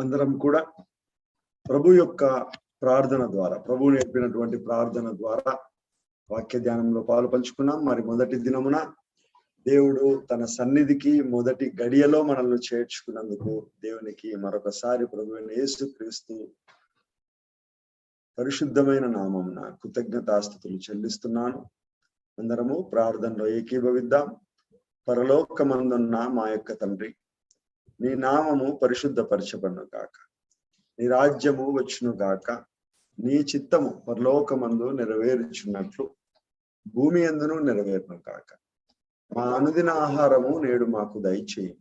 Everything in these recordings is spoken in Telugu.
అందరం కూడా ప్రభు యొక్క ప్రార్థన ద్వారా, ప్రభు నేర్పినటువంటి ప్రార్థన ద్వారా వాక్య ధ్యానంలో పాలు పంచుకున్నాం. మరి మొదటి దినమున దేవుడు తన సన్నిధికి మొదటి గడియలో మనల్ని చేర్చుకున్నందుకు దేవునికి మరొకసారి ప్రభువైన యేసుక్రీస్తు పరిశుద్ధమైన నామమున కృతజ్ఞతాస్తుతులు చెల్లిస్తున్నాను. అందరము ప్రార్థనలో ఏకీభవిద్దాం. పరలోకమందున్న మా యొక్క తండ్రి, నీ నామము పరిశుద్ధపరచబడును గాక, నీ రాజ్యము వచ్చును గాక, నీ చిత్తము పరలోకమందు నెరవేర్చున్నట్లు భూమి యందును నెరవేరును గాక. మా అనుదిన ఆహారము నేడు మాకు దయచేయి.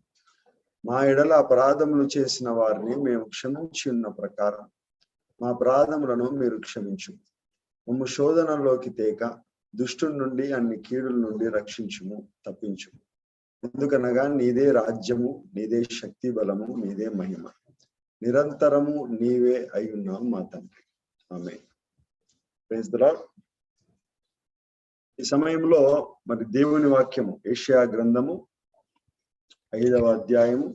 మా ఎడల అపరాధములు చేసిన వారిని మేము క్షమించి ఉన్న ప్రకారం మా అపరాధములను మీరు క్షమించు. మమ్ము శోధనలోకి తేక దుష్టుని నుండి అన్ని కీడుల నుండి రక్షించుము, తప్పించు. ఎందుకనగా నీదే రాజ్యము, నీదే శక్తి, బలము, నీదే మహిమ, నిరంతరము నీవే అయి ఉన్నాం మా తండ్రి. ఆమేన్. Praise the Lord. ఈ సమయంలో మరి దేవుని వాక్యము యెషయా గ్రంథము 5వ అధ్యాయము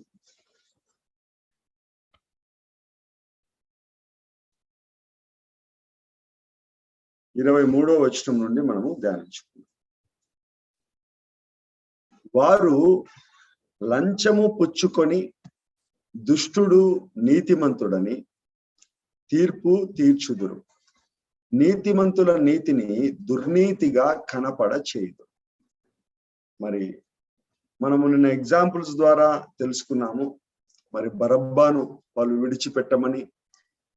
23వ వచనం నుండి మనము ధ్యానించుకుందాం. వారు లంచము పుచ్చుకొని దుష్టుడు నీతిమంతుడని తీర్పు తీర్చుదురు. నీతిమంతుల నీతిని దుర్నీతిగా కనపడ చేయదు. మరి మనము నిన్న ఎగ్జాంపుల్స్ ద్వారా తెలుసుకున్నాము. మరి బరబ్బాను వాళ్ళు విడిచిపెట్టమని,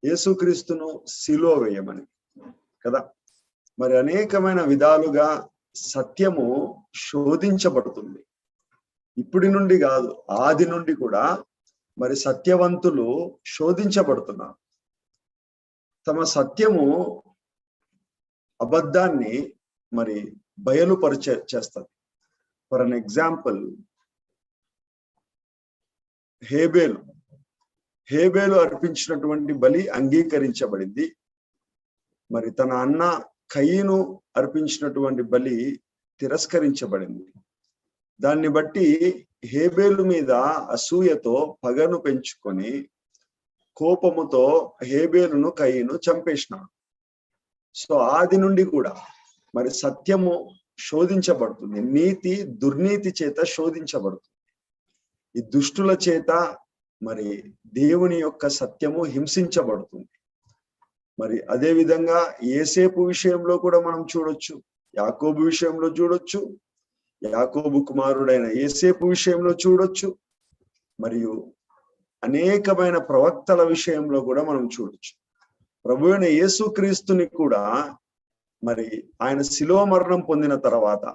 యేసుక్రీస్తును సిలువ వేయమని కదా. మరి అనేకమైన విధాలుగా సత్యము శోధించబడుతుంది. ఇప్పటి నుండి కాదు, ఆది నుండి కూడా మరి సత్యవంతులు శోధించబడుతున్నారు. తమ సత్యము అబద్ధాన్ని మరి చేస్తుంది. ఫర్ అన్ ఎగ్జాంపుల్, హేబేలు అర్పించినటువంటి బలి అంగీకరించబడింది. మరి తన అన్న కయీను అర్పించినటువంటి బలి తిరస్కరించబడింది. దాన్ని బట్టి హేబేలు మీద అసూయతో పగను పెంచుకొని కోపముతో హేబేలును కయీను చంపేసినాడు. సో ఆది నుండి కూడా మరి సత్యము శోధించబడుతుంది. నీతి దుర్నీతి చేత శోధించబడుతుంది. ఈ దుష్టుల చేత మరి దేవుని యొక్క సత్యము హింసించబడుతుంది. మరి అదే విధంగా యేసేపు విషయంలో కూడా మనం చూడొచ్చు, యాకోబు విషయంలో చూడొచ్చు, యాకోబు కుమారుడైన యేసేపు విషయంలో చూడొచ్చు, మరియు అనేకమైన ప్రవక్తల విషయంలో కూడా మనం చూడొచ్చు. ప్రభువైన యేసుక్రీస్తుని కూడా మరి ఆయన శిలువ మరణం పొందిన తర్వాత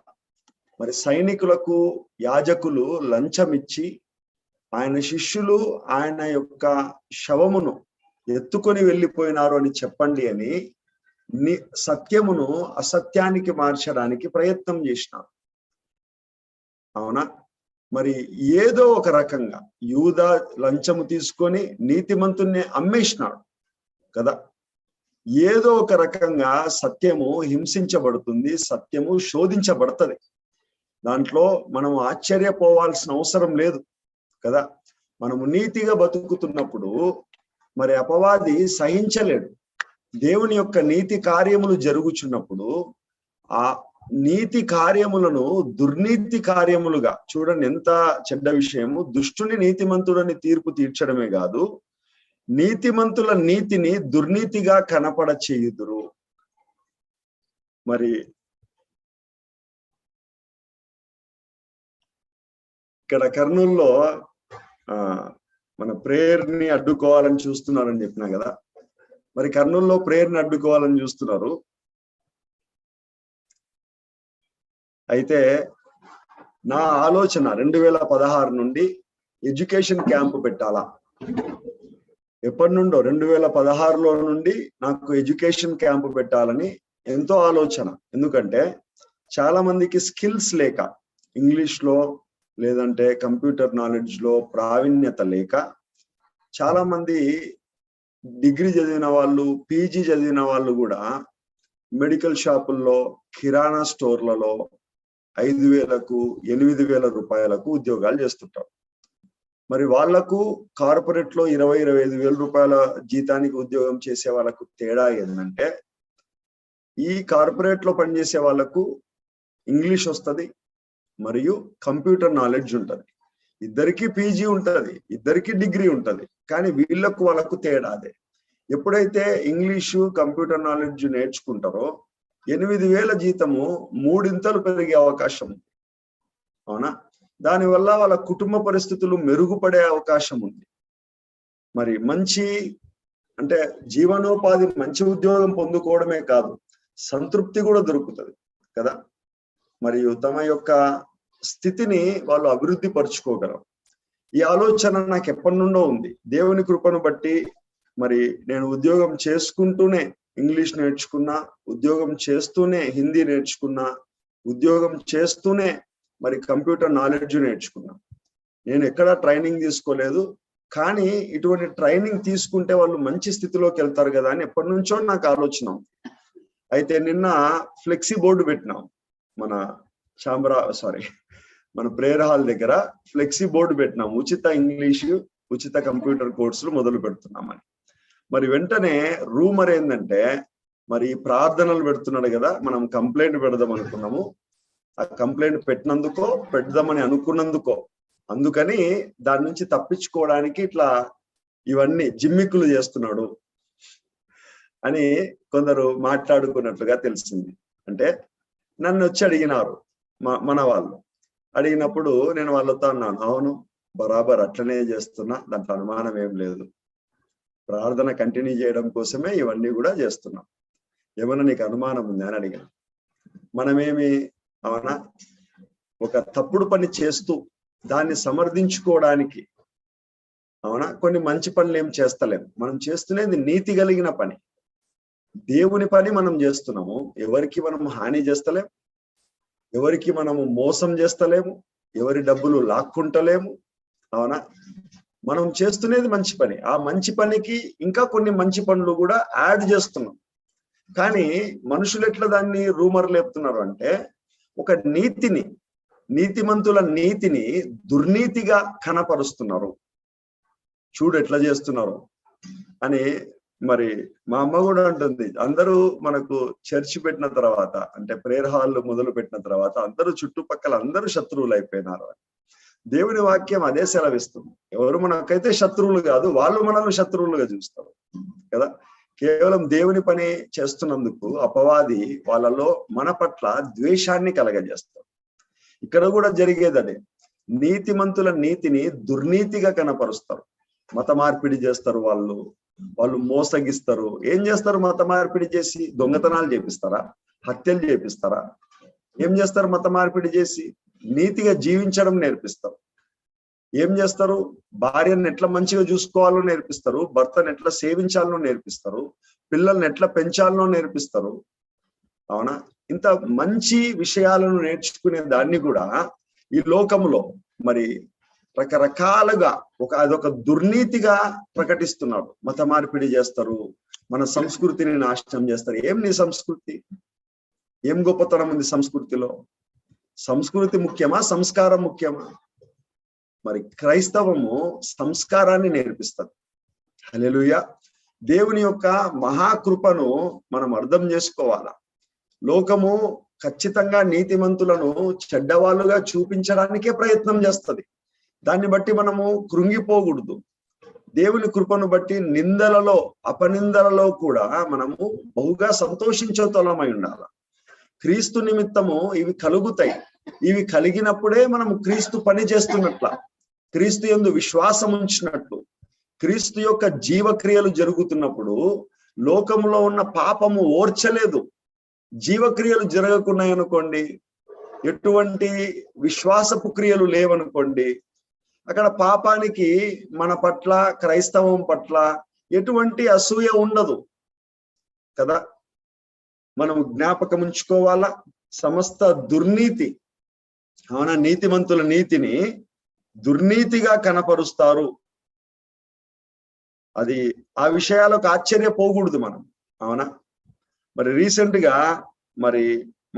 మరి సైనికులకు యాజకులు లంచమిచ్చి ఆయన శిష్యులు ఆయన యొక్క శవమును ఎత్తుకొని వెళ్ళిపోయినారు అని చెప్పండి అని సత్యమును అసత్యానికి మార్చడానికి ప్రయత్నం చేసినారు. అవునా? మరి ఏదో ఒక రకంగా యూదా లంచము తీసుకొని నీతిమంతుణ్ణి అమ్మేసినాడు కదా. ఏదో ఒక రకంగా సత్యము హింసించబడుతుంది, సత్యము శోధించబడుతుంది. దాంట్లో మనం ఆశ్చర్యపోవాల్సిన అవసరం లేదు కదా. మనము నీతిగా బతుకుతున్నప్పుడు మరి అపవాది సహించలేడు. దేవుని యొక్క నీతి కార్యములు జరుగుచున్నప్పుడు ఆ నీతి కార్యములను దుర్నీతి కార్యములుగా చూడండి. ఎంత చెడ్డ విషయము! దుష్టుని నీతిమంతుడని తీర్పు తీర్చడమే కాదు, నీతిమంతుల నీతిని దుర్నీతిగా కనపడ చేయుదురు. మరి ఇక్కడ కర్నూలులో మన ప్రేయర్ ని అడ్డుకోవాలని చూస్తున్నారని చెప్పినా కదా. మరి కర్నూలులో ప్రేయర్ ని అడ్డుకోవాలని చూస్తున్నారు. అయితే నా ఆలోచన 2016 నుండి ఎడ్యుకేషన్ క్యాంప్ పెట్టాలా. ఎప్పటి నుండో 2016లో నుండి నాకు ఎడ్యుకేషన్ క్యాంప్ పెట్టాలని ఎంతో ఆలోచన. ఎందుకంటే చాలా మందికి స్కిల్స్ లేక, ఇంగ్లీష్ లో లేదంటే కంప్యూటర్ నాలెడ్జ్ లో ప్రావీణ్యత లేక, చాలా మంది డిగ్రీ చదివిన వాళ్ళు, పీజీ చదివిన వాళ్ళు కూడా మెడికల్ షాపుల్లో, కిరాణా స్టోర్లలో 5,000కు 8,000 రూపాయలకు ఉద్యోగాలు చేస్తుంటారు. మరి వాళ్లకు కార్పొరేట్ లో 20-25 వేల రూపాయల జీతానికి ఉద్యోగం చేసే వాళ్ళకు తేడా ఏంటంటే, ఈ కార్పొరేట్ లో పనిచేసే వాళ్ళకు ఇంగ్లీష్ వస్తుంది మరియు కంప్యూటర్ నాలెడ్జ్ ఉంటది. ఇద్దరికి పీజీ ఉంటది, ఇద్దరికి డిగ్రీ ఉంటది. కానీ వాళ్ళకు తేడా అదే. ఎప్పుడైతే ఇంగ్లీషు కంప్యూటర్ నాలెడ్జ్ నేర్చుకుంటారో 8,000 జీతము 3 పెరిగే అవకాశం ఉంది. అవునా? దానివల్ల వాళ్ళ కుటుంబ పరిస్థితులు మెరుగుపడే అవకాశం ఉంది. మరి మంచి అంటే జీవనోపాధి, మంచి ఉద్యోగం పొందుకోవడమే కాదు, సంతృప్తి కూడా దొరుకుతుంది కదా. మరియు తమ యొక్క స్థితిని వాళ్ళు అభివృద్ధి పరుచుకోగలరు. ఈ ఆలోచన నాకు ఎప్పటి నుండో ఉంది. దేవుని కృపను బట్టి మరి నేను ఉద్యోగం చేసుకుంటూనే ఇంగ్లీష్ నేర్చుకున్నా, ఉద్యోగం చేస్తూనే హిందీ నేర్చుకున్నా, ఉద్యోగం చేస్తూనే మరి కంప్యూటర్ నాలెడ్జ్ నేర్చుకున్నా. నేను ఎక్కడా ట్రైనింగ్ తీసుకోలేదు, కానీ ఇటువంటి ట్రైనింగ్ తీసుకుంటే వాళ్ళు మంచి స్థితిలోకి వెళ్తారు కదా అని ఎప్పటి నుంచో నాకు ఆలోచన. అయితే నిన్న ఫ్లెక్సీ బోర్డు పెట్టినాం మన మన ప్రేయర్ హాల్ దగ్గర. ఫ్లెక్సీ బోర్డు పెట్టినాం, ఉచిత ఇంగ్లీషు, ఉచిత కంప్యూటర్ కోర్సులు మొదలు పెడుతున్నామని. మరి వెంటనే రూమర్ ఏంటంటే, మరి ప్రార్థనలు పెడుతున్నాడు కదా, మనం కంప్లైంట్ పెడదాం అనుకున్నాము. ఆ కంప్లైంట్ పెడదామని అనుకున్నందుకో, అందుకని దాని నుంచి తప్పించుకోవడానికి ఇట్లా ఇవన్నీ జిమ్మిక్కులు చేస్తున్నాడు అని కొందరు మాట్లాడుకున్నట్లుగా తెలిసింది. అంటే నన్ను వచ్చి అడిగినారు మన వాళ్ళు. అడిగినప్పుడు నేను వాళ్ళతో అన్నాను, అవును బరాబర్ అట్లనే చేస్తున్నా, దాంట్లో అనుమానం ఏం లేదు. ప్రార్థన కంటిన్యూ చేయడం కోసమే ఇవన్నీ కూడా చేస్తున్నాం. ఏమన్నా నీకు అనుమానం ఉంది అని అడిగాను. మనమేమి అవునా ఒక తప్పుడు పని చేస్తూ దాన్ని సమర్థించుకోవడానికి అవునా కొన్ని మంచి పనులు ఏం చేస్తలేము. మనం చేస్తున్నది నీతి కలిగిన పని, దేవుని పని మనం చేస్తున్నాము. ఎవరికి మనం హాని చేస్తలేము, ఎవరికి మనము మోసం చేస్తలేము, ఎవరి డబ్బులు లాక్కుంటలేము. అవునా, మనం చేస్తున్నది మంచి పని. ఆ మంచి పనికి ఇంకా కొన్ని మంచి పనులు కూడా యాడ్ చేస్తున్నాం. కానీ మనుషులు ఎట్లా దాన్ని రూమర్ లేపుతున్నారు అంటే, ఒక నీతిమంతుల నీతిని దుర్నీతిగా కనపరుస్తున్నారు. చూడు ఎట్లా చేస్తున్నారు అని. మరి మా అమ్మ కూడా అంటుంది, అందరూ మనకు చర్చి పెట్టిన తర్వాత, అంటే ప్రేయర్ హాల్ మొదలు పెట్టిన తర్వాత అందరూ చుట్టుపక్కల అందరూ శత్రువులు అయిపోయినారు అని. దేవుని వాక్యం అదే సెలవిస్తుంది. ఎవరు మనకైతే శత్రువులు కాదు, వాళ్ళు మనల్ని శత్రువులుగా చూస్తారు కదా. కేవలం దేవుని పని చేస్తున్నందుకు అపవాది వాళ్ళలో మన పట్ల ద్వేషాన్ని కలగజేస్తారు. ఇక్కడ కూడా జరిగేది అదే. నీతిమంతుల నీతిని దుర్నీతిగా కనపరుస్తారు. మత మార్పిడి చేస్తారు, వాళ్ళు మోసగిస్తారు. ఏం చేస్తారు? మత మార్పిడి చేసి దొంగతనాలు చేపిస్తారా? హత్యలు చేపిస్తారా? ఏం చేస్తారు? మత మార్పిడి చేసి నీతిగా జీవించడం నేర్పిస్తారు. ఏం చేస్తారు? భార్యను ఎట్లా మంచిగా చూసుకోవాలో నేర్పిస్తారు, భర్తను ఎట్లా సేవించాలో నేర్పిస్తారు, పిల్లల్ని ఎట్లా పెంచాలో నేర్పిస్తారు. అవునా, ఇంత మంచి విషయాలను నేర్చుకునే దాన్ని కూడా ఈ లోకంలో మరి రకరకాలుగా అదొక దుర్నీతిగా ప్రకటిస్తున్నాడు. మత మార్పిడి చేస్తారు, మన సంస్కృతిని నాశనం చేస్తారు. ఏం నీ సంస్కృతి? ఏం గొప్పతనం ఉంది సంస్కృతిలో? సంస్కృతి ముఖ్యమా, సంస్కారం ముఖ్యమా? మరి క్రైస్తవము సంస్కారాన్ని నేర్పిస్తుంది. హల్లెలూయా. దేవుని యొక్క మహాకృపను మనం అర్థం చేసుకోవాలా. లోకము ఖచ్చితంగా నీతిమంతులను చెడ్డవాళ్ళుగా చూపించడానికే ప్రయత్నం చేస్తుంది. దాన్ని బట్టి మనము కృంగిపోకూడదు. దేవుని కృపను బట్టి నిందలలో అపనిందలలో కూడా మనము బహుగా సంతోషించతోలమై ఉండాలి. క్రీస్తు నిమిత్తము ఇవి కలుగుతాయి. ఇవి కలిగినప్పుడే మనము క్రీస్తు పని చేస్తున్నట్ల, క్రీస్తు యందు విశ్వాసం ఉంచినట్లు, క్రీస్తు యొక్క జీవక్రియలు జరుగుతున్నప్పుడు లోకంలో ఉన్న పాపము ఓర్చలేదు. జీవక్రియలు జరగకున్నాయనుకోండి, ఎటువంటి విశ్వాసపు క్రియలు లేవనుకోండి, అక్కడ పాపానికి మన పట్ల, క్రైస్తవం పట్ల ఎటువంటి అసూయ ఉండదు కదా. మనం జ్ఞాపకం ఉంచుకోవాలా, సమస్త దుర్నీతి అవునా నీతిమంతుల నీతిని దుర్నీతిగా కనపరుస్తారు. అది ఆ విషయాలకు ఆశ్చర్యపోకూడదు మనం. అవునా, మరి రీసెంట్ గా మరి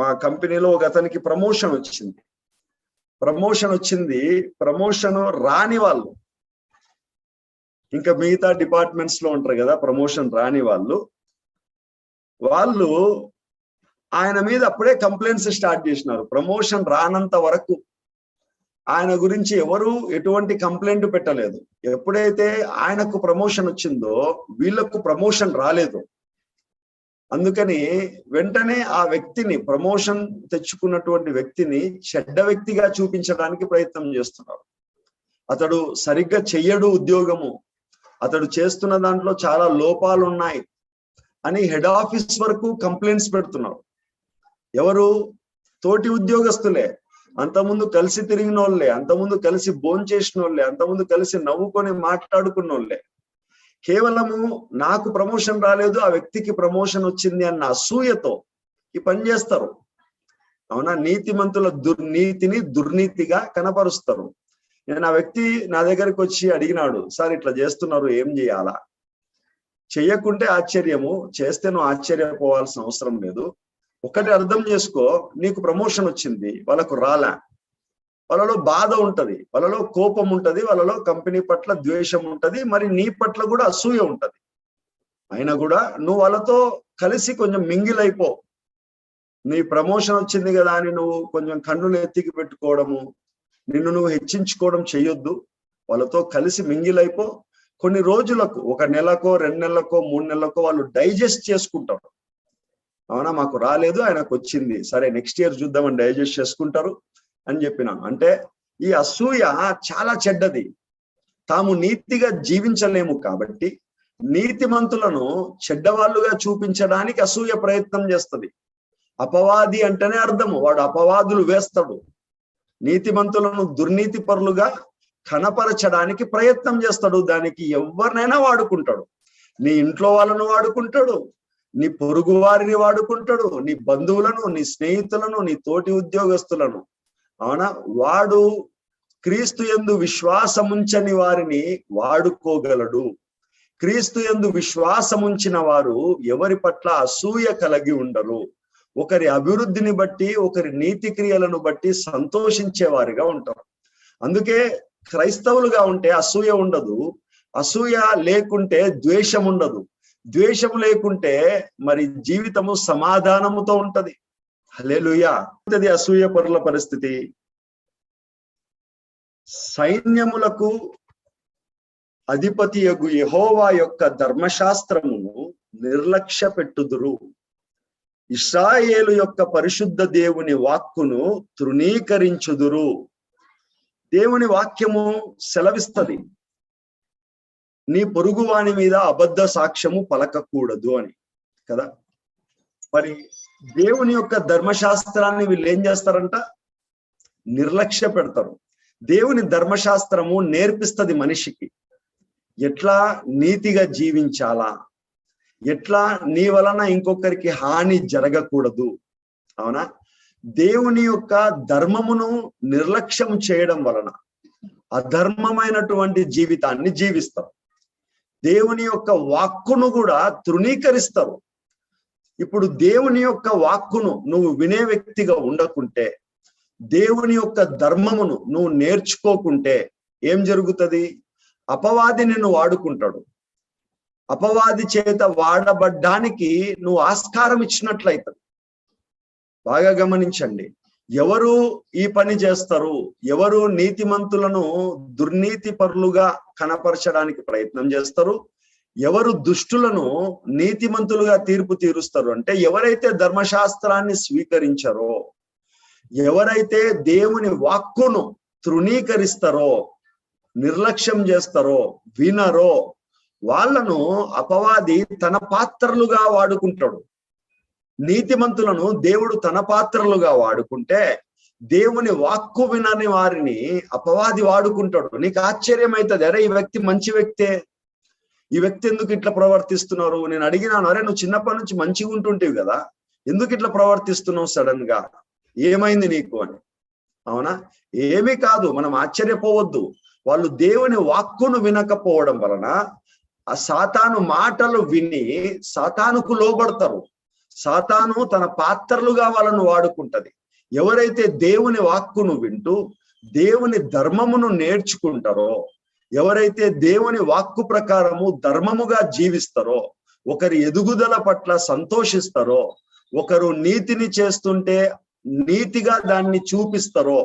మా కంపెనీలో ఒక అతనికి ప్రమోషన్ వచ్చింది. ప్రమోషన్ రాని వాళ్ళు ఇంకా మిగతా డిపార్ట్మెంట్స్ లో ఉంటారు కదా ప్రమోషన్ రాని వాళ్ళు ఆయన మీద అప్పుడే కంప్లైంట్స్ స్టార్ట్ చేసినారు. ప్రమోషన్ రానంత వరకు ఆయన గురించి ఎవరు ఎటువంటి కంప్లైంట్ పెట్టలేదు. ఎప్పుడైతే ఆయనకు ప్రమోషన్ వచ్చిందో వీళ్ళకు ప్రమోషన్ రాలేదు. అందుకని వెంటనే ఆ వ్యక్తిని, ప్రమోషన్ తెచ్చుకున్నటువంటి వ్యక్తిని చెడ్డ వ్యక్తిగా చూపించడానికి ప్రయత్నం చేస్తున్నారు. అతడు సరిగ్గా చెయ్యడు ఉద్యోగము, అతడు చేస్తున్న దాంట్లో చాలా లోపాలు ఉన్నాయి అని హెడ్ ఆఫీస్ వరకు కంప్లైంట్స్ పెడుతున్నారు. ఎవరు? తోటి ఉద్యోగస్తులే, అంతకుముందు కలిసి తిరిగిన వాళ్ళే, అంతకుముందు కలిసి భోంచేసిన వాళ్ళే, అంతకుముందు కలిసి నవ్వుకొని మాట్లాడుకున్న వాళ్ళే. కేవలము నాకు ప్రమోషన్ రాలేదు, ఆ వ్యక్తికి ప్రమోషన్ వచ్చింది అన్న అసూయతో ఈ పని చేస్తారు. అవునా? నీతిమంతుల దుర్నీతిని దుర్నీతిగా కనపరుస్తారు. నేను ఆ వ్యక్తి నా దగ్గరికి వచ్చి అడిగినాడు, సార్ ఇట్లా చేస్తున్నారు, ఏం చేయాలా? చెయ్యకుంటే ఆశ్చర్యము, చేస్తే నువ్వు ఆశ్చర్యపోవాల్సిన అవసరం లేదు. ఒకటి అర్థం చేసుకో, నీకు ప్రమోషన్ వచ్చింది, వాళ్ళకు రాలా, వాళ్ళలో బాధ ఉంటది, వాళ్ళలో కోపం ఉంటది, వాళ్ళలో కంపెనీ పట్ల ద్వేషం ఉంటది, మరి నీ పట్ల కూడా అసూయ ఉంటది. అయినా కూడా నువ్వు వాళ్ళతో కలిసి కొంచెం మింగిల్ అయిపో. నీ ప్రమోషన్ వచ్చింది కదా అని నువ్వు కొంచెం కన్నులు ఎత్తికి పెట్టుకోవడము, నిన్ను నువ్వు హెచ్చించుకోవడం చెయ్యొద్దు. వాళ్ళతో కలిసి మింగిల్ అయిపో. కొన్ని రోజులకు, 1 నెలకో 2 నెలలకో 3 నెలలకో వాళ్ళు డైజెస్ట్ చేసుకుంటారు. అవునా, మాకు రాలేదు, ఆయనకు వచ్చింది, సరే నెక్స్ట్ ఇయర్ చూద్దామని డైజెస్ట్ చేసుకుంటారు అని చెప్పినాను. అంటే ఈ అసూయ చాలా చెడ్డది. తాము నీతిగా జీవించలేము కాబట్టి నీతిమంతులను చెడ్డవాళ్ళుగా చూపించడానికి అసూయ ప్రయత్నం చేస్తుంది. అపవాది అంటేనే అర్థము, వాడు అపవాదులు వేస్తాడు. నీతిమంతులను దుర్నీతి పరులుగా కనపరచడానికి ప్రయత్నం చేస్తాడు. దానికి ఎవరినైనా వాడుకుంటాడు. నీ ఇంట్లో వాళ్ళను వాడుకుంటాడు, నీ పొరుగు వారిని వాడుకుంటాడు, నీ బంధువులను, నీ స్నేహితులను, నీ తోటి ఉద్యోగస్తులను. అవునా? వాడు క్రీస్తు యందు విశ్వాసముంచని వారిని వాడుకోగలడు. క్రీస్తు యందు విశ్వాసముంచిన వారు ఎవరి పట్ల అసూయ కలిగి ఉండరు. ఒకరి అభివృద్ధిని బట్టి, ఒకరి నీతి క్రియలను బట్టి సంతోషించే వారిగా ఉంటారు. అందుకే క్రైస్తవులుగా ఉంటే అసూయ ఉండదు, అసూయ లేకుంటే ద్వేషం ఉండదు, ద్వేషం లేకుంటే మరి జీవితము సమాధానముతో ఉంటది. హల్లెలూయా. అసూయ పరుల పరిస్థితి, సైన్యములకు అధిపతియగు యెహోవా యొక్క ధర్మశాస్త్రమును నిర్లక్ష్య పెట్టుదురు. ఇశ్రాయేలు యొక్క పరిశుద్ధ దేవుని వాక్కును తృణీకరించుదురు. దేవుని వాక్యము సెలవిస్తది, నీ పొరుగువాని మీద అబద్ధ సాక్ష్యము పలకకూడదు అని కదా. మరి దేవుని యొక్క ధర్మశాస్త్రాన్ని వీళ్ళు ఏం చేస్తారంట? నిర్లక్ష్య పెడతారు. దేవుని ధర్మశాస్త్రము నేర్పిస్తది మనిషికి ఎట్లా నీతిగా జీవించాలా, ఎట్లా నీ వలన ఇంకొకరికి హాని జరగకూడదు. అవునా? దేవుని యొక్క ధర్మమును నిర్లక్ష్యం చేయడం వలన అధర్మమైనటువంటి జీవితాన్ని జీవిస్తారు. దేవుని యొక్క వాక్కును కూడా తృణీకరిస్తారు. ఇప్పుడు దేవుని యొక్క వాక్కును నువ్వు వినే వ్యక్తిగా ఉండకుంటే, దేవుని యొక్క ధర్మమును నువ్వు నేర్చుకోకుంటే ఏం జరుగుతుంది? అపవాది నిన్ను వాడుకుంటాడు. అపవాది చేత వాడబడ్డానికి నువ్వు ఆస్కారం ఇచ్చినట్లయితుంది. బాగా గమనించండి, ఎవరు ఈ పని చేస్తారు? ఎవరు నీతిమంతులను దుర్నీతి పరులుగా కనపరచడానికి ప్రయత్నం చేస్తారు? ఎవరు దుష్టులను నీతిమంతులుగా తీర్పు తీరుస్తారు అంటే ఎవరైతే ధర్మశాస్త్రాన్ని స్వీకరించారో, ఎవరైతే దేవుని వాక్కును తృణీకరిస్తారో, నిర్లక్ష్యం చేస్తారో, వినరో, వాళ్ళను అపవాది తన పాత్రలుగా వాడుకుంటాడు. నీతిమంతులను దేవుడు తన పాత్రలుగా వాడుకుంటే దేవుని వాక్కు వినని వారిని అపవాది వాడుకుంటాడు. నీకు ఆశ్చర్యం అవుతుంది, అరే ఈ వ్యక్తి మంచి వ్యక్తే, ఈ వ్యక్తి ఎందుకు ఇట్లా ప్రవర్తిస్తున్నారు? నేను అడిగినాను, అరే నువ్వు చిన్నప్పటి నుంచి మంచిగా ఉంటుంటేవి కదా, ఎందుకు ఇట్లా ప్రవర్తిస్తున్నావు సడన్ గా, ఏమైంది నీకు అని. అవునా? ఏమీ కాదు, మనం ఆశ్చర్యపోవద్దు. వాళ్ళు దేవుని వాక్కును వినకపోవడం వలన ఆ సాతాను మాటలు విని సాతానుకు లోబడతారు. సాతాను తన పాత్రలుగా వాళ్ళను వాడుకుంటది. ఎవరైతే దేవుని వాక్కును వింటూ దేవుని ధర్మమును నేర్చుకుంటారో, ఎవరైతే దేవుని వాక్కు ప్రకారము ధర్మముగా జీవిస్తారో, ఒకరి ఎదుగుదల పట్ల సంతోషిస్తారో, ఒకరు నీతిని చేస్తుంటే నీతిగా దాన్ని చూపిస్తారో,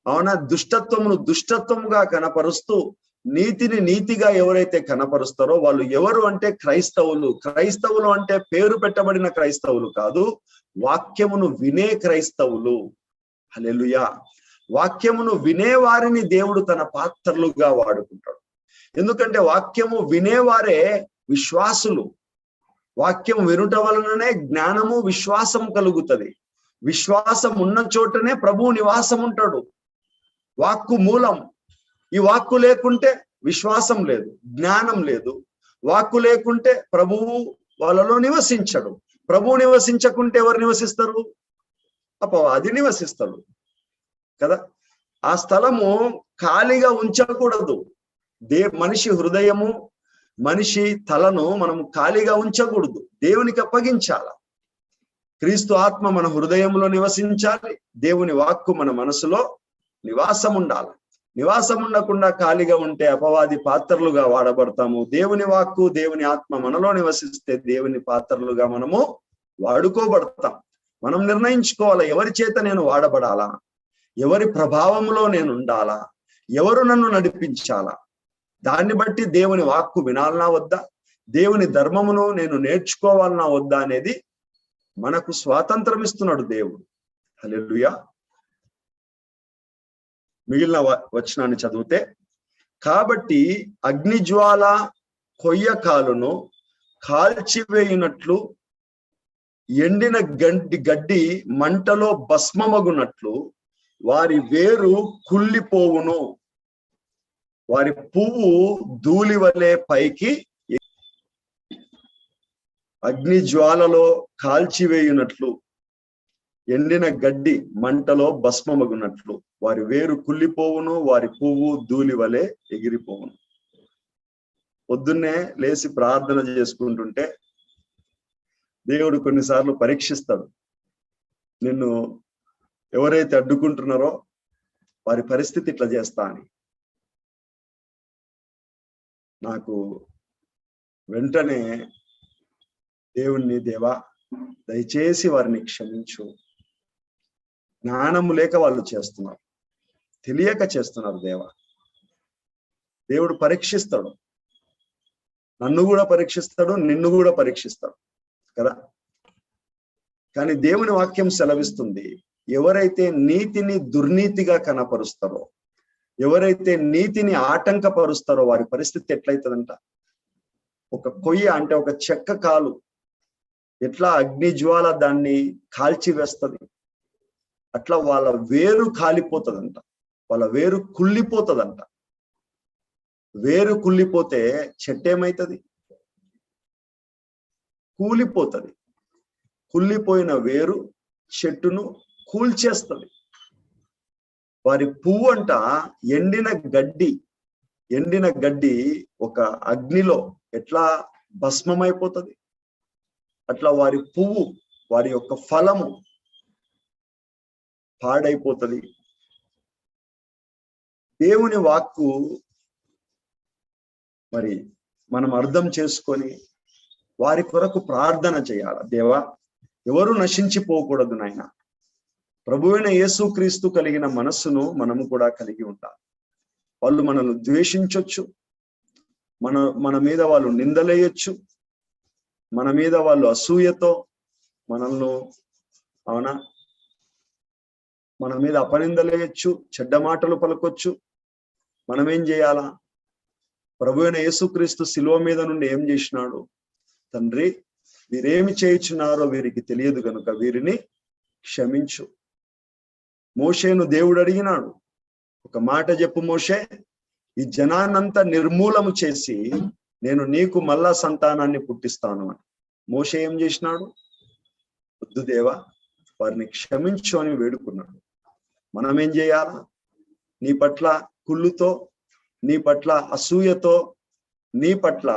అవునా, దుష్టత్వమును దుష్టత్వముగా కనపరుస్తూ నీతిని నీతిగా ఎవరైతే కనపరుస్తారో వాళ్ళు ఎవరు అంటే క్రైస్తవులు. క్రైస్తవులు అంటే పేరు పెట్టబడిన క్రైస్తవులు కాదు, వాక్యమును వినే క్రైస్తవులు. హల్లెలూయా. వాక్యమును వినేవారిని దేవుడు తన పాత్రలుగా వాడుకుంటాడు. ఎందుకంటే వాక్యము వినేవారే విశ్వాసులు. వాక్యం వినుట వలననే జ్ఞానము విశ్వాసం కలుగుతుంది. విశ్వాసం ఉన్న చోటనే ప్రభువు నివాసం ఉంటాడు. వాక్కు మూలం. ఈ వాక్కు లేకుంటే విశ్వాసం లేదు, జ్ఞానం లేదు. వాక్కు లేకుంటే ప్రభువు వాళ్ళలో నివసించడు. ప్రభువు నివసించకుంటే ఎవరు నివసిస్తారు? అపవాది నివసిస్తాడు కదా. ఆ స్థలము ఖాళీగా ఉంచకూడదు. మనిషి హృదయము, మనిషి తలను మనము ఖాళీగా ఉంచకూడదు, దేవునికి అప్పగించాల. క్రీస్తు ఆత్మ మన హృదయంలో నివసించాలి, దేవుని వాక్కు మన మనసులో నివాసం ఉండాలి. నివాసం ఉండకుండా ఖాళీగా ఉంటే అపవాది పాత్రలుగా వాడబడతాము. దేవుని వాక్కు, దేవుని ఆత్మ మనలో నివసిస్తే దేవుని పాత్రలుగా మనము వాడుకోబడతాం. మనం నిర్ణయించుకోవాలి, ఎవరి చేత నేను వాడబడాలా, ఎవరి ప్రభావంలో నేను ఉండాలా, ఎవరు నన్ను నడిపించాలా. దాన్ని బట్టి దేవుని వాక్కు వినాలనా వద్దా, దేవుని ధర్మమును నేను నేర్చుకోవాలనా వద్దా అనేది మనకు స్వాతంత్రం ఇస్తున్నాడు దేవుడు. హల్లెలూయా. మిగిలిన వచనాన్ని చదివితే, కాబట్టి అగ్నిజ్వాల కొయ్యకాలును కాల్చివేయునట్లు ఎండిన గడ్డి మంటలో భస్మమగునట్లు వారి వేరు కుళ్ళిపోవును, వారి పువ్వు ధూళి వలె పైకి. అగ్నిజ్వాలలో కాల్చివేయునట్లు ఎండిన గడ్డి మంటలో భస్మమగునట్లు వారి వేరు కుళ్ళిపోవును, వారి పువ్వు ధూళి వలె ఎగిరిపోవును. పొద్దున్నే లేచి ప్రార్థన చేసుకుంటుంటే దేవుడు కొన్నిసార్లు పరీక్షిస్తాడు. నిన్ను ఎవరైతే అడ్డుకుంటున్నారో వారి పరిస్థితి ఇట్లా చేస్తా అని. నాకు వెంటనే దేవుణ్ణి, దేవా దయచేసి వారిని క్షమించు, జ్ఞానము లేక వాళ్ళు చేస్తున్నారు, తెలియక చేస్తున్నారు దేవా. దేవుడు పరీక్షిస్తాడు, నన్ను కూడా పరీక్షిస్తాడు, నిన్ను కూడా పరీక్షిస్తాడు కదా. కానీ దేవుని వాక్యం సెలవిస్తుంది, ఎవరైతే నీతిని దుర్నీతిగా కనపరుస్తారో, ఎవరైతే నీతిని ఆటంకపరుస్తారో వారి పరిస్థితి ఎట్లయితుందంట. ఒక కొయ్య అంటే ఒక చెక్క కాలు ఎట్లా అగ్నిజ్వాల దాన్ని కాల్చివేస్తుంది, అట్లా వాళ్ళ వేరు కాలిపోతుందంట, వాళ్ళ వేరు కుళ్ళిపోతుందంట. వేరు కుళ్ళిపోతే చెట్టు ఏమైతుంది? కూలిపోతుంది. కుళ్ళిపోయిన వేరు చెట్టును కూల్చేస్తుంది. వారి పువ్వు అంట ఎండిన గడ్డి ఒక అగ్నిలో ఎట్లా భస్మమైపోతుంది, అట్లా వారి పువ్వు, వారి యొక్క ఫలము పాడైపోతుంది. దేవుని వాక్కు మరి మనం అర్థం చేసుకొని వారి కొరకు ప్రార్థన చేయాల. దేవా, ఎవరు నశించిపోకూడదు నాయన. ప్రభువైన యేసుక్రీస్తు కలిగిన మనస్సును మనము కూడా కలిగి ఉండాలి. వాళ్ళు మనల్ని ద్వేషించొచ్చు, మన మీద వాళ్ళు నిందలేయొచ్చు, మన మీద వాళ్ళు అసూయతో మనల్ని, అవునా, మన మీద అపనిందలేయొచ్చు, చెడ్డ మాటలు పలకొచ్చు. మనం ఏం చేయాలా? ప్రభువైన యేసుక్రీస్తు శిలువ మీద నుండి ఏం చేసినాడు? తండ్రి, వీరేమి చేయుచున్నారో వీరికి తెలియదు కనుక వీరిని క్షమించు. మోషేను దేవుడు అడిగినాడు, ఒక మాట చెప్పు మోషే, ఈ జనాన్నంతా నిర్మూలము చేసి నేను నీకు మళ్ళా సంతానాన్ని పుట్టిస్తాను అని. మోషే ఏం చేసినాడు? వద్దు దేవా, వారిని క్షమించు అని వేడుకున్నాడు. మనం ఏం చేయాలా? నీ పట్ల కుళ్ళుతో, నీ పట్ల అసూయతో, నీ పట్ల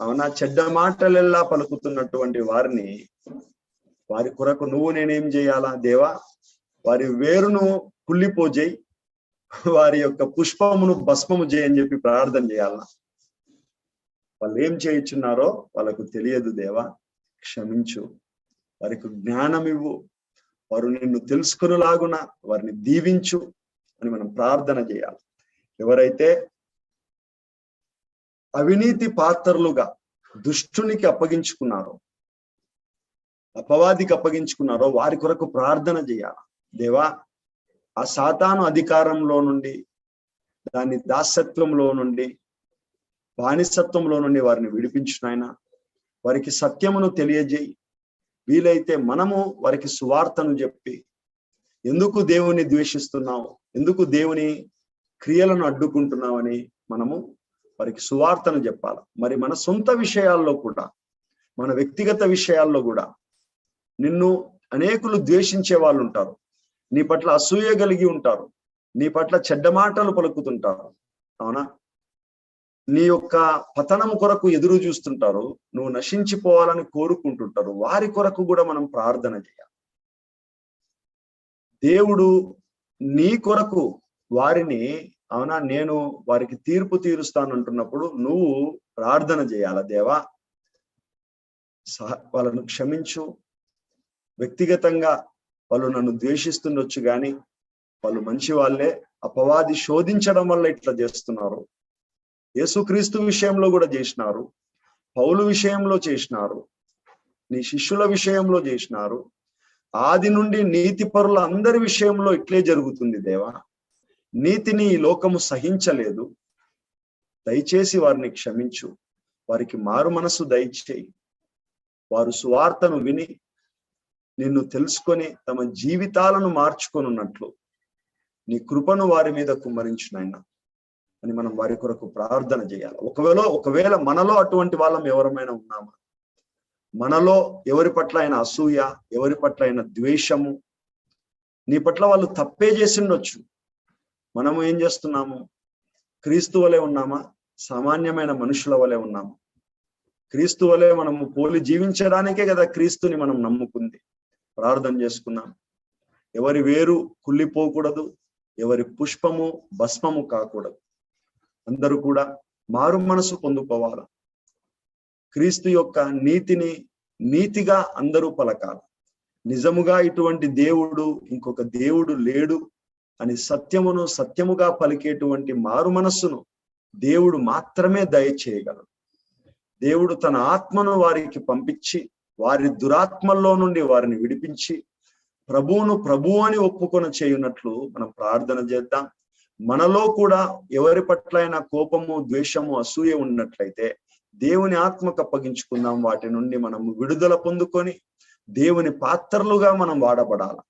అవునా చెడ్డ మాటలెల్లా పలుకుతున్నటువంటి వారిని, వారి కొరకు నువ్వు నేనేం చేయాలా? దేవా, వారి వేరును కుళ్ళిపోజేయి, వారి యొక్క పుష్పమును భస్మము చేయని చెప్పి ప్రార్థన చేయాలన్నా? వాళ్ళు ఏం చేయించున్నారో వాళ్ళకు తెలియదు దేవా, క్షమించు, వారికి జ్ఞానం ఇవ్వు, వారు నిన్ను తెలుసుకునేలాగున వారిని దీవించు అని మనం ప్రార్థన చేయాలి. ఎవరైతే అవినీతి పాత్రలుగా దుష్టునికి అప్పగించుకున్నారో, అపవాదికి అప్పగించుకున్నారో వారి కొరకు ప్రార్థన చేయాలి. దేవా, ఆ సాతాను అధికారంలో నుండి, దాని దాసత్వంలో నుండి, బానిసత్వంలో నుండి వారిని విడిపించునైనా, వారికి సత్యమును తెలియజేయి. వీలైతే మనము వారికి సువార్తను చెప్పి, ఎందుకు దేవుని ద్వేషిస్తున్నావు, ఎందుకు దేవుని క్రియలను అడ్డుకుంటున్నావని మనము వారికి సువార్తను చెప్పాలి. మరి మన సొంత విషయాల్లో కూడా, మన వ్యక్తిగత విషయాల్లో కూడా నిన్ను అనేకులు ద్వేషించే వాళ్ళు ఉంటారు, నీ పట్ల అసూయ కలిగి ఉంటారు, నీ పట్ల చెడ్డ మాటలు పలుకుతుంటారు, అవునా? నీ యొక్క పతనం కొరకు ఎదురు చూస్తుంటారు, నువ్వు నశించిపోవాలని కోరుకుంటుంటారు. వారి కొరకు కూడా మనం ప్రార్థన చేయాలి. దేవుడు నీ కొరకు వారిని, అవునా, నేను వారికి తీర్పు తీరుస్తానంటున్నప్పుడు నువ్వు ప్రార్థన చేయాల. దేవా, వాళ్ళను క్షమించు. వ్యక్తిగతంగా వాళ్ళు నన్ను ద్వేషిస్తుండొచ్చు, కానీ వాళ్ళు మంచి వాళ్ళే. అపవాది శోధించడం వల్ల ఇట్లా చేస్తున్నారు. యేసుక్రీస్తు విషయంలో కూడా చేసినారు, పౌలు విషయంలో చేసినారు, నీ శిష్యుల విషయంలో చేసినారు. ఆది నుండి నీతి పరుల అందరి విషయంలో ఇట్లే జరుగుతుంది. దేవా, నీతిని ఈ లోకము సహించలేదు. దయచేసి వారిని క్షమించు, వారికి మారు మనసు దయచేయి. వారు సువార్తను విని నిన్ను తెలుసుకొని తమ జీవితాలను మార్చుకొనున్నట్లు నీ కృపను వారి మీద కుమ్మరించునైనా అని మనం వారి కొరకు ప్రార్థన చేయాలి. ఒకవేళ మనలో అటువంటి వాళ్ళం ఎవరమైనా ఉన్నామా, మనలో ఎవరి పట్ల అయినా అసూయ, ఎవరి పట్ల అయినా ద్వేషము, నీ పట్ల వాళ్ళు తప్పే చేసిండొచ్చు, మనము ఏం చేస్తున్నాము? క్రీస్తు వలె ఉన్నామా? సామాన్యమైన మనుషుల వలె ఉన్నాము? క్రీస్తు వలె మనము పోలి జీవించడానికే కదా క్రీస్తుని మనం నమ్ముకుంది. ప్రార్థన చేసుకున్నాం. ఎవరి వేరు కుళ్ళిపోకూడదు, ఎవరి పుష్పము భస్మము కాకూడదు. అందరూ కూడా మారు మనసు పొందుకోవాలి. క్రీస్తు యొక్క నీతిని నీతిగా అందరూ పలకాలి. నిజముగా ఇటువంటి దేవుడు ఇంకొక దేవుడు లేడు అని సత్యమును సత్యముగా పలికేటువంటి మారు మనస్సును దేవుడు మాత్రమే దయచేయగలడు. దేవుడు తన ఆత్మను వారికి పంపించి వారి దురాత్మల్లో నుండి వారిని విడిపించి ప్రభువును ప్రభువు అని ఒప్పుకొని చేయునట్లు మనం ప్రార్థన చేద్దాం. మనలో కూడా ఎవరి పట్లైనా కోపము, ద్వేషము, అసూయ ఉన్నట్లయితే దేవుని ఆత్మకు అప్పగించుకుందాం. వాటి నుండి మనము విడుదల పొందుకొని దేవుని పాత్రలుగా మనం వాడబడాలి.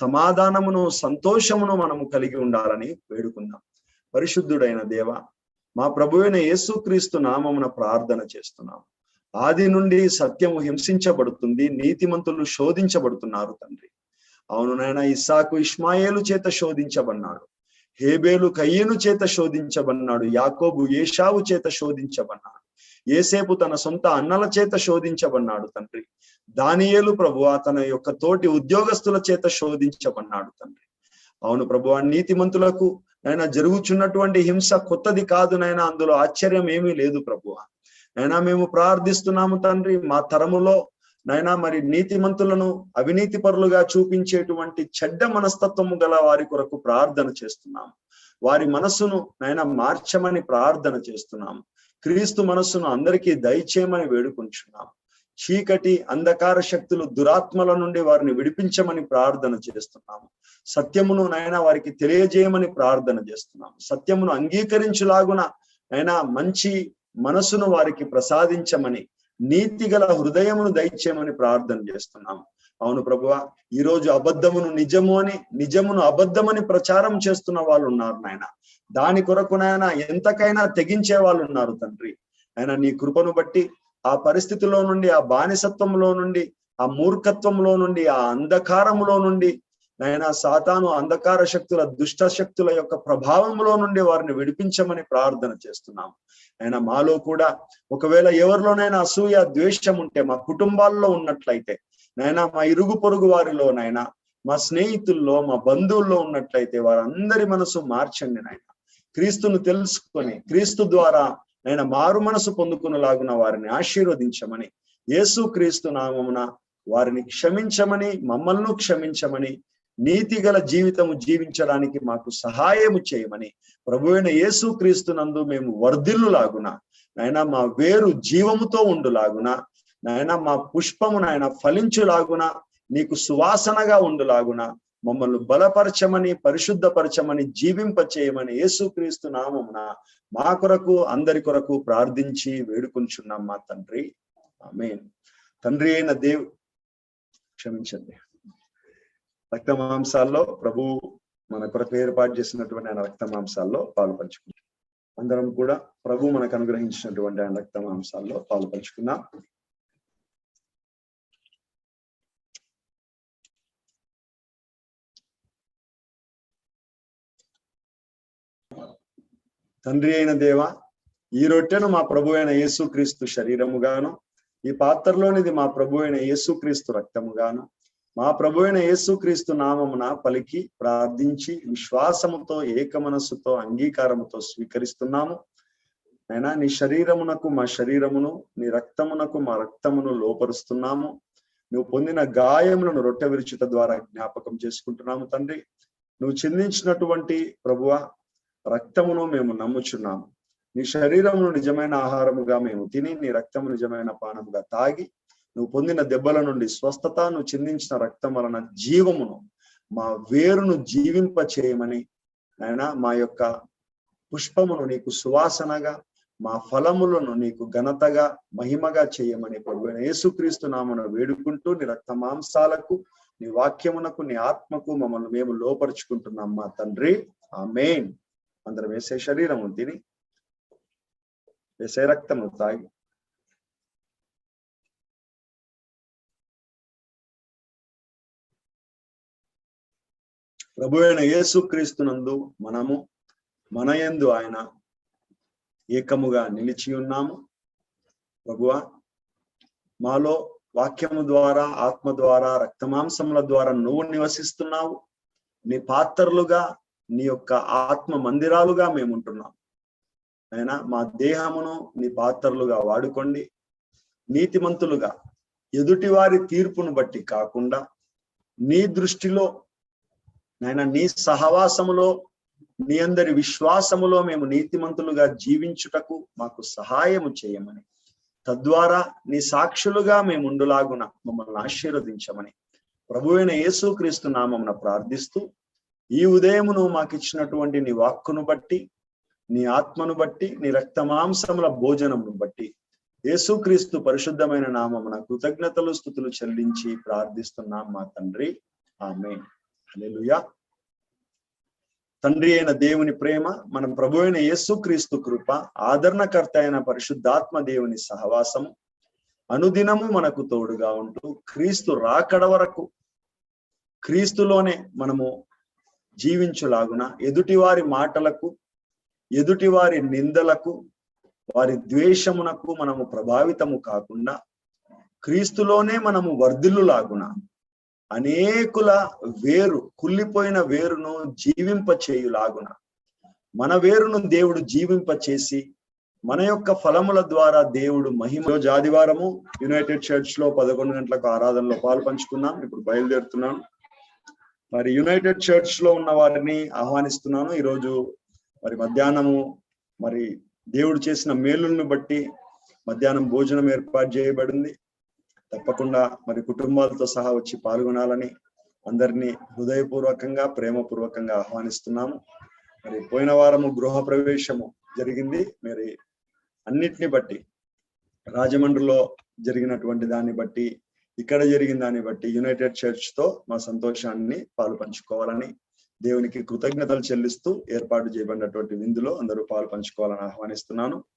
సమాధానమును, సంతోషమును మనము కలిగి ఉండాలని వేడుకుందాం. పరిశుద్ధుడైన దేవ, మా ప్రభువైన యేసుక్రీస్తు నామమున ప్రార్థన చేస్తున్నాం. ఆది నుండి సత్యము హింసించబడుతుంది, నీతిమంతులు శోధించబడుతున్నారు తండ్రి. అవును నాయన, ఇస్సాకు ఇష్మాయేలు చేత శోధించబడ్డాడు, హేబేలు కయ్యను చేత శోధించబడ్డాడు, యాకోబు ఏషావు చేత శోధించబడ్డాడు, ఏసేపు తన సొంత అన్నల చేత శోధించబడ్డాడు తండ్రి. దానియేలు ప్రభువా తన యొక్క తోటి ఉద్యోగస్తుల చేత శోధించబడ్డాడు తండ్రి. అవును ప్రభువా, నీతిమంతులకు నాయన జరుగుచున్నటువంటి హింస కొత్తది కాదు నాయన, అందులో ఆశ్చర్యం ఏమీ లేదు ప్రభువా. నైనా మేము ప్రార్థిస్తున్నాము తండ్రి, మా తరములో నైనా మరి నీతిమంతులను అవినీతి పరులుగా చూపించేటువంటి చెడ్డ మనస్తత్వము గల వారి కొరకు ప్రార్థన చేస్తున్నాము. వారి మనస్సును నైనా మార్చమని ప్రార్థన చేస్తున్నాము. క్రీస్తు మనస్సును అందరికీ దయచేయమని వేడుకుంటున్నాము. చీకటి అంధకార శక్తులు, దురాత్మల నుండి వారిని విడిపించమని ప్రార్థన చేస్తున్నాము. సత్యమును నైనా వారికి తెలియజేయమని ప్రార్థన చేస్తున్నాము. సత్యమును అంగీకరించులాగున నైనా మంచి మనసును వారికి ప్రసాదించమని, నీతిగల హృదయమును దయచేయమని ప్రార్థన చేస్తున్నాము. అవును ప్రభువా, ఈ రోజు అబద్ధమును నిజము అని, నిజమును అబద్ధమని ప్రచారం చేస్తున్న వాళ్ళు ఉన్నారు నాయన. దాని కొరకు నాయన ఎంతకైనా తెగించే వాళ్ళు ఉన్నారు తండ్రి. ఆయన నీ కృపను బట్టి ఆ పరిస్థితిలో నుండి, ఆ బానిసత్వంలో నుండి, ఆ మూర్ఖత్వంలో నుండి, ఆ అంధకారములో నుండి నాయన సాతాను అంధకార శక్తుల, దుష్ట శక్తుల యొక్క ప్రభావంలో నుండి వారిని విడిపించమని ప్రార్థన చేస్తున్నాము. ఆయన మాలో కూడా ఒకవేళ ఎవరిలోనైనా అసూయ, ద్వేషం ఉంటే మా కుటుంబాల్లో ఉన్నట్లయితే నైనా, మా ఇరుగు పొరుగు వారిలో నైనా, మా స్నేహితుల్లో, మా బంధువుల్లో ఉన్నట్లయితే వారందరి మనసు మార్చండి నాయన. క్రీస్తును తెలుసుకొని క్రీస్తు ద్వారా నాయన మారు మనసు పొందుకునేలాగున వారిని ఆశీర్వదించమని, యేసు క్రీస్తు నామమున వారిని క్షమించమని, మమ్మల్ని క్షమించమని, నీతి గల జీవితము జీవించడానికి మాకు సహాయము చేయమని, ప్రభువైన యేసు క్రీస్తు నందు మేము వర్ధిల్లులాగున నాయన, మా వేరు జీవముతో ఉండులాగున నాయన, మా పుష్పము నాయన ఫలించులాగున, నీకు సువాసనగా ఉండులాగున మమ్మల్ని బలపరచమని, పరిశుద్ధపరచమని, జీవింపచేయమని యేసుక్రీస్తు నామమున మా కొరకు అందరి కొరకు ప్రార్థించి వేడుకొంచున్నాం మా తండ్రి. ఆమేన్. తండ్రి అయిన క్షమించండి. రక్త మాంసాల్లో ప్రభు మన కొరకు ఏర్పాటు చేసినటువంటి ఆయన రక్త మాంసాల్లో పాలు పంచుకుంటాం. అందరం కూడా ప్రభు మనకు అనుగ్రహించినటువంటి ఆయన రక్త మాంసాల్లో పాలు పంచుకున్నాం. తండ్రి అయిన దేవ, ఈ రొట్టెను మా ప్రభు అయిన యేసుక్రీస్తు శరీరముగాను, ఈ పాత్రలోనిది మా ప్రభు అయిన యేసుక్రీస్తు రక్తముగాను, మా ప్రభు అయిన యేసుక్రీస్తు నామమున పలికి ప్రార్థించి విశ్వాసముతో ఏక మనస్సుతో అంగీకారముతో స్వీకరిస్తున్నాము. అయినా నీ శరీరమునకు మా శరీరమును, నీ రక్తమునకు మా రక్తమును లోపరుస్తున్నాము. నువ్వు పొందిన గాయములను రొట్టె విరుచుట ద్వారా జ్ఞాపకం చేసుకుంటున్నాము. తండ్రి, నువ్వు చెందించినటువంటి ప్రభువ రక్తమును మేము నమ్ముచున్నాము. నీ శరీరమును నిజమైన ఆహారముగా మేము తిని, నీ రక్తము నిజమైన పానముగా తాగి, నువ్వు పొందిన దెబ్బల నుండి స్వస్థత, నువ్వు చిందించిన రక్తం వలన జీవమును, మా వేరును జీవింప చేయమని నాయన, మా యొక్క పుష్పమును నీకు సువాసనగా, మా ఫలములను నీకు ఘనతగా మహిమగా చేయమని ప్రభువైన యేసుక్రీస్తు నామమున వేడుకుంటూ, నీ రక్త మాంసాలకు, నీ వాక్యమునకు, నీ ఆత్మకు మమ్మల్ని మేము లోపరుచుకుంటున్నాం మా తండ్రి. ఆమేన్. అందరం వేసే శరీరము తిని వేసే రక్తము తాగి ప్రభువైన యేసుక్రీస్తునందు మనము మన యందు ఆయన ఏకముగా నిలిచి ఉన్నాము. ప్రభువా, మాలో వాక్యము ద్వారా, ఆత్మ ద్వారా, రక్తమాంసముల ద్వారా నువ్వు నివసిస్తున్నావు. నీ పాత్రలుగా, నీ యొక్క ఆత్మ మందిరాలుగా మేము ఉంటున్నాం. అయినా మా దేహమును నీ పాత్రలుగా వాడుకోండి. నీతిమంతులుగా ఎదుటి వారి తీర్పును బట్టి కాకుండా, నీ దృష్టిలో నాయన, నీ సహవాసములో, నీ అందరి విశ్వాసములో మేము నీతిమంతులుగా జీవించుటకు మాకు సహాయము చేయమని, తద్వారా నీ సాక్షులుగా మేము ఉండులాగున మమ్మల్ని ఆశీర్వదించమని ప్రభువైన యేసుక్రీస్తు నామమున ప్రార్థిస్తూ, ఈ ఉదయమును మాకు ఇచ్చినటువంటి నీ వాక్కును బట్టి, నీ ఆత్మను బట్టి, నీ రక్త మాంసముల భోజనమును బట్టి యేసుక్రీస్తు పరిశుద్ధమైన నామమున కృతజ్ఞతలు స్తుతులు చెల్లించి ప్రార్థిస్తున్నాం మా తండ్రి. ఆమేన్. హల్లెలూయా. తండ్రి అయిన దేవుని ప్రేమ, మన ప్రభు అయిన యేసుక్రీస్తు కృప, ఆదరణకర్త అయిన పరిశుద్ధాత్మ దేవుని సహవాసము అనుదినము మనకు తోడుగా ఉంటూ, క్రీస్తు రాకడ వరకు క్రీస్తులోనే మనము జీవించులాగున, ఎదుటివారి మాటలకు, ఎదుటివారి నిందలకు, వారి ద్వేషమునకు మనము ప్రభావితము కాకుండా, క్రీస్తులోనే మనము వర్ధిల్లులాగున, అనేకుల వేరు, కుళ్ళిపోయిన వేరును జీవింప చేయులాగున, మన వేరును దేవుడు జీవింప చేసి, మన యొక్క ఫలముల ద్వారా దేవుడు మహిమ. రోజు ఆదివారము యునైటెడ్ చర్చ్ లో 11 గంటలకు ఆరాధనలో పాలు పంచుకున్నాం. ఇప్పుడు బయలుదేరుతున్నాను. మరి యునైటెడ్ చర్చ్ లో ఉన్న వారిని ఆహ్వానిస్తున్నాను. ఈరోజు మరి మధ్యాహ్నము మరి దేవుడు చేసిన మేలులను బట్టి మధ్యాహ్నం భోజనం ఏర్పాటు చేయబడింది. తప్పకుండా మరి కుటుంబాలతో సహా వచ్చి పాల్గొనాలని అందరినీ హృదయపూర్వకంగా, ప్రేమపూర్వకంగా ఆహ్వానిస్తున్నాము. మరి పోయిన వారము గృహ ప్రవేశము జరిగింది. మరి అన్నిటిని బట్టి, రాజమండ్రిలో జరిగినటువంటి దాన్ని బట్టి, ఇక్కడ జరిగిన దాన్ని బట్టి యునైటెడ్ చర్చ్ తో మా సంతోషాన్ని పాలు పంచుకోవాలని, దేవునికి కృతజ్ఞతలు చెల్లిస్తూ ఏర్పాటు చేయబడినటువంటి విందులో అందరూ పాలు పంచుకోవాలని ఆహ్వానిస్తున్నాను.